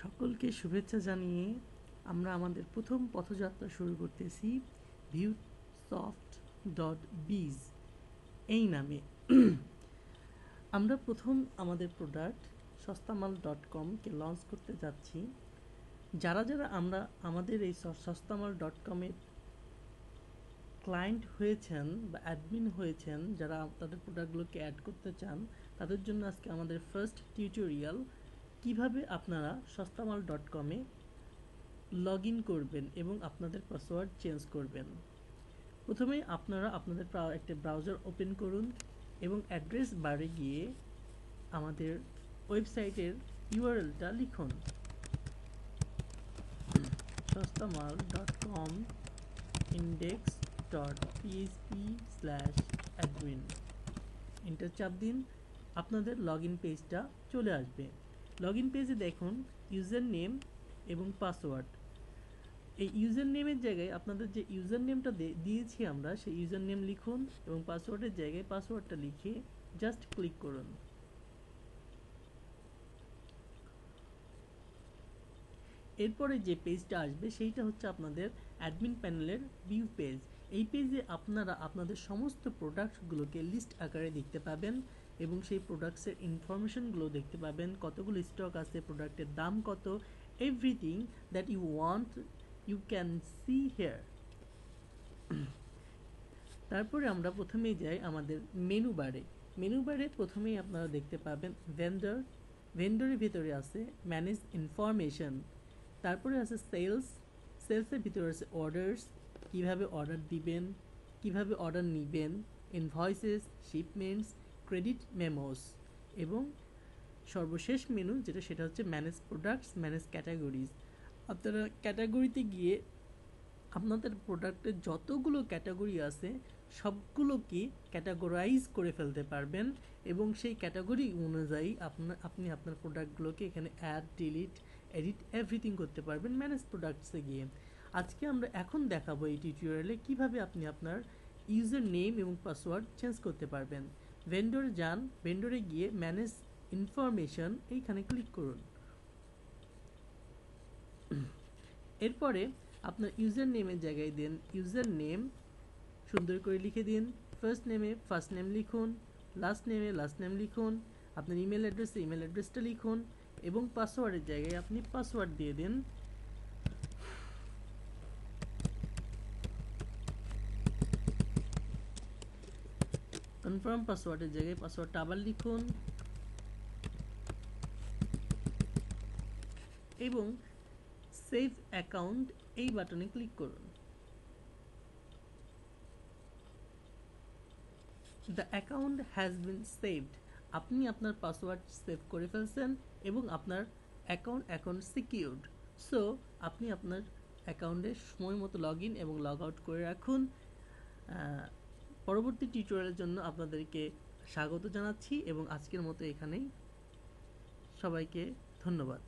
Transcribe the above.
সকলকে শুভেচ্ছা জানিয়ে আমরা আমাদের প্রথম পথযাত্রা শুরু করতেছি viewsoft.biz এই নামে। আমরা প্রথম আমাদের প্রোডাক্ট সস্তামাল.com-কে লঞ্চ করতে যাচ্ছি। যারা আমরা আমাদের এই সস্তামাল.com-এর ক্লায়েন্ট হয়েছেন বা অ্যাডমিন হয়েছেন, যারা তাদের প্রোডাক্টগুলোকে অ্যাড করতে চান, তাদের জন্য আজকে আমাদের ফার্স্ট টিউটোরিয়াল কিভাবে আপনারা সস্তামাল.com-এ লগ ইন করবেন এবং আপনাদের পাসওয়ার্ড চেঞ্জ করবেন। প্রথমেই আপনারা আপনাদের একটা ব্রাউজার ওপেন করুন এবং অ্যাড্রেস বারে গিয়ে আমাদের ওয়েবসাইটের ইউআরএলটা লিখুন সস্তামাল.com index.php/admin। এন্টার চাপ দিন, আপনাদের লগ ইন পেজটা চলে আসবে। লগ ইন পেজে দেখুন ইউজার নেম এবং পাসওয়ার্ড। এই ইউজার নেমের জায়গায় আপনাদের যে ইউজার নেমটা দিয়েছি আমরা, সেই ইউজার নেম লিখুন এবং পাসওয়ার্ডের জায়গায় পাসওয়ার্ডটা লিখে জাস্ট ক্লিক করুন। এরপরে যে পেজটা আসবে সেইটা হচ্ছে আপনাদের অ্যাডমিন প্যানেলের ভিউ পেজ। এই পেজে আপনারা আপনাদের সমস্ত প্রোডাক্টগুলোকে লিস্ট আকারে দেখতে পাবেন এবং সেই প্রোডাক্টসের ইনফরমেশনগুলো দেখতে পাবেন, কতগুলো স্টক আছে, প্রোডাক্টের দাম কত, everything that you want you can see here. তারপরে আমরা প্রথমেই যাই আমাদের মেনু বারে। মেনু বারে প্রথমেই আপনারা দেখতে পাবেন ভেন্ডরের ভিতরে আছে ম্যানেজ ইনফরমেশন, তারপরে আছে সেলসের ভিতরে আছে অর্ডার্স, কিভাবে অর্ডার দিবেন, কিভাবে অর্ডার নেবেন, ইনভয়েসেস, শিপমেন্টস, ক্রেডিট মেমোস এবং সর্বশেষ মেনু সেটা হচ্ছে ম্যানেজ প্রোডাক্টস, ম্যানেজ ক্যাটাগরিজ। আপনারা ক্যাটাগরিতে গিয়ে আপনাদের প্রোডাক্টের যতগুলো ক্যাটাগরি আছে সবগুলোকে ক্যাটাগরাইজ করে ফেলতে পারবেন এবং সেই ক্যাটাগরি অনুযায়ী আপনি আপনার প্রোডাক্টগুলোকে এখানে অ্যাড, ডিলিট, এডিট এভরিথিং করতে পারবেন ম্যানেজ প্রোডাক্টসে গিয়ে। আজকে আমরা এখন দেখাবো এই টিউটোরিয়ালে কিভাবে আপনি আপনার ইউজার নেম এবং পাসওয়ার্ড চেঞ্জ করতে পারবেন। ভেন্ডরে যান, ভেন্ডরে গিয়ে ম্যানেজ ইনফরমেশন এইখানে ক্লিক করুন। এরপরে আপনার ইউজার নেমের জায়গায় দেন ইউজার নেম, সুন্দর করে লিখে দিন। ফার্স্ট নেমে ফার্স্ট নেম লিখুন, লাস্ট নেমে লাস্ট নেম লিখুন, আপনার ইমেল অ্যাড্রেসে ইমেল অ্যাড্রেসটা লিখুন এবং পাসওয়ার্ডের জায়গায় আপনি পাসওয়ার্ড দিয়ে দিন। কনফার্ম পাসওয়ার্ডের জায়গায় পাসওয়ার্ডটা আবার লিখুন এবং সেভ অ্যাকাউন্ট এই বাটনে ক্লিক করুন। The account has been saved. আপনি আপনার পাসওয়ার্ড সেভ করে ফেলছেন এবং আপনার অ্যাকাউন্ট এখন সিকিউরড। সো আপনি আপনার অ্যাকাউন্টে সময় মতো লগ ইন এবং লগ আউট করে রাখুন। পরবর্তী টিউটোরিয়ালের জন্য আপনাদেরকে স্বাগত জানাচ্ছি এবং আজকের মতো এখানেই। সবাইকে ধন্যবাদ।